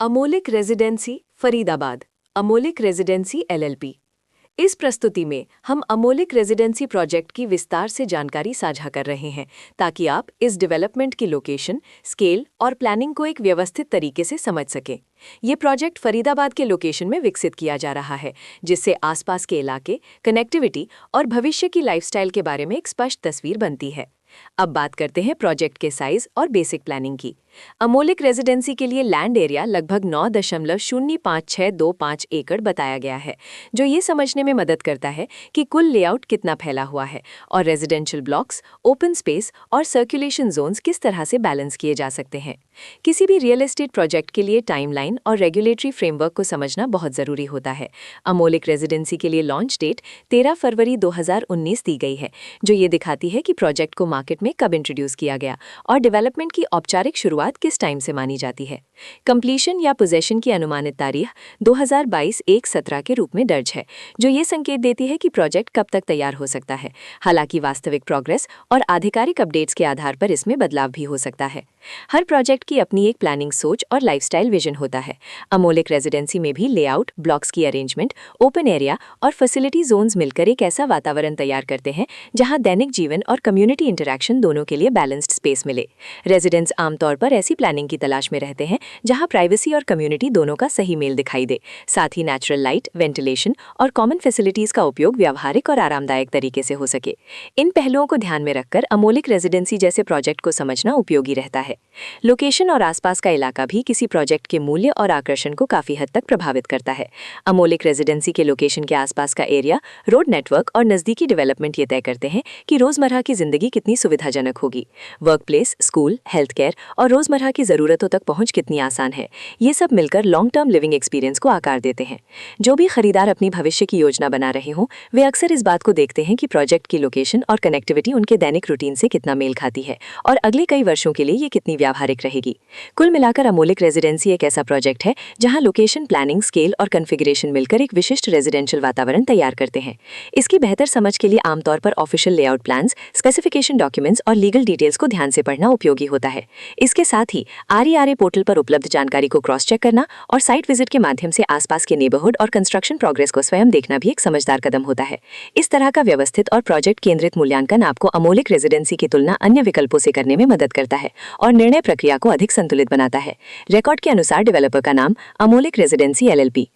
Amolik residency Faridabad. Amolik residency LLP. इस प्रस्तुति में हम अमोलिक रेजिडेंसी प्रोजेक्ट की विस्तार से जानकारी साझा कर रहे हैं ताकि आप इस डेवलपमेंट की लोकेशन, स्केल और प्लानिंग को एक व्यवस्थित तरीके से समझ सकें। ये प्रोजेक्ट फरीदाबाद के लोकेशन में विकसित किया जा रहा है, जिससे आसपास के इलाके, कनेक्टिविटी और भविष्य की लाइफस्टाइल के बारे में एक स्पष्ट तस्वीर बनती है। अब बात करते हैं प्रोजेक्ट के साइज और बेसिक प्लानिंग की। अमोलिक रेजिडेंसी के लिए लैंड एरिया लगभग 9.05625 एकड़ बताया गया है, जो ये समझने में मदद करता है कि कुल लेआउट कितना फैला हुआ है और रेजिडेंशियल ब्लॉक्स, ओपन स्पेस और सर्कुलेशन जोन्स किस तरह से बैलेंस किए जा सकते हैं। किसी भी रियल एस्टेट प्रोजेक्ट के लिए टाइमलाइन और रेगुलेटरी फ्रेमवर्क को समझना बहुत ज़रूरी होता है। अमोलिक रेजिडेंसी के लिए लॉन्च डेट 13 फरवरी 2019 दी गई है, जो ये दिखाती है कि प्रोजेक्ट को मार्केट में कब इंट्रोड्यूस किया गया और डेवलपमेंट की औपचारिक शुरुआत किस टाइम से मानी जाती है। कंप्लीशन या पोजेशन की अनुमानित तारीख 2022-1-17 के रूप में दर्ज है, जो ये संकेत देती है कि प्रोजेक्ट कब तक तैयार हो सकता है। हालांकि वास्तविक प्रोग्रेस और आधिकारिक अपडेट्स के आधार पर इसमें बदलाव भी हो सकता है। हर प्रोजेक्ट की अपनी एक प्लानिंग सोच और लाइफस्टाइल विजन होता है। अमोलिक रेजिडेंसी में भी लेआउट, ब्लॉक्स की अरेंजमेंट, ओपन एरिया और फैसिलिटी जोन्स मिलकर एक ऐसा वातावरण तैयार करते हैं जहां दैनिक जीवन और कम्युनिटी इंटरैक्शन दोनों के लिए बैलेंस्ड स्पेस मिले। रेजिडेंट्स आमतौर पर ऐसी प्लानिंग की तलाश में रहते हैं जहां प्राइवेसी और कम्युनिटी दोनों का सही मेल दिखाई दे। साथ ही नेचुरल लाइट, वेंटिलेशन और कॉमन फैसिलिटीज का उपयोग व्यावहारिक और आरामदायक तरीके से हो सके। इन पहलुओं को ध्यान में रखकर अमोलिक रेजिडेंसी जैसे प्रोजेक्ट को समझना उपयोगी रहता है। लोकेशन और आसपास का इलाका भी किसी प्रोजेक्ट के मूल्य और आकर्षण को काफी हद तक प्रभावित करता है। अमोलिक रेजिडेंसी के लोकेशन के आसपास का एरिया, रोड नेटवर्क और नजदीकी डेवलपमेंट ये तय करते हैं कि रोजमर्रा की जिंदगी कितनी सुविधाजनक होगी। Work place, school, health care और रोजमर्रा की जरूरतों तक पहुंच कितनी आसान है। ये सब मिलकर लॉन्ग टर्म लिविंग एक्सपीरियंस को आकार देते हैं। जो भी खरीदार अपनी भविष्य की योजना बना रहे हों, वे अक्सर इस बात को देखते हैं कि प्रोजेक्ट की लोकेशन और कनेक्टिविटी उनके दैनिक रूटीन से कितना मेल खाती है और अगले कई वर्षों के लिए ये कितनी व्यावहारिक रहेगी। कुल मिलाकर अमोलिक रेजिडेंसी एक ऐसा प्रोजेक्ट है जहां लोकेशन, प्लानिंग, स्केल और कॉन्फ़िगरेशन मिलकर एक विशिष्ट रेजिडेंशियल वातावरण तैयार करते हैं। इसकी बेहतर समझ के लिए आमतौर पर official layout plans, specification documents और लीगल डिटेल्स को ध्यान से पढ़ना उपयोगी होता है। इसके साथ ही RERA पोर्टल पर उपलब्ध जानकारी को क्रॉस चेक करना और साइट विजिट के माध्यम से आसपास के नेबरहुड और कंस्ट्रक्शन प्रोग्रेस को स्वयं देखना भी एक समझदार कदम होता है। इस तरह का व्यवस्थित और प्रोजेक्ट केंद्रित मूल्यांकन आपको अमोलिक रेजिडेंसी की तुलना अन्य विकल्पों से करने में मदद करता है और निर्णय प्रक्रिया को अधिक संतुलित बनाता है। रिकॉर्ड के अनुसार डेवलपर का नाम अमोलिक रेजिडेंसी LLP।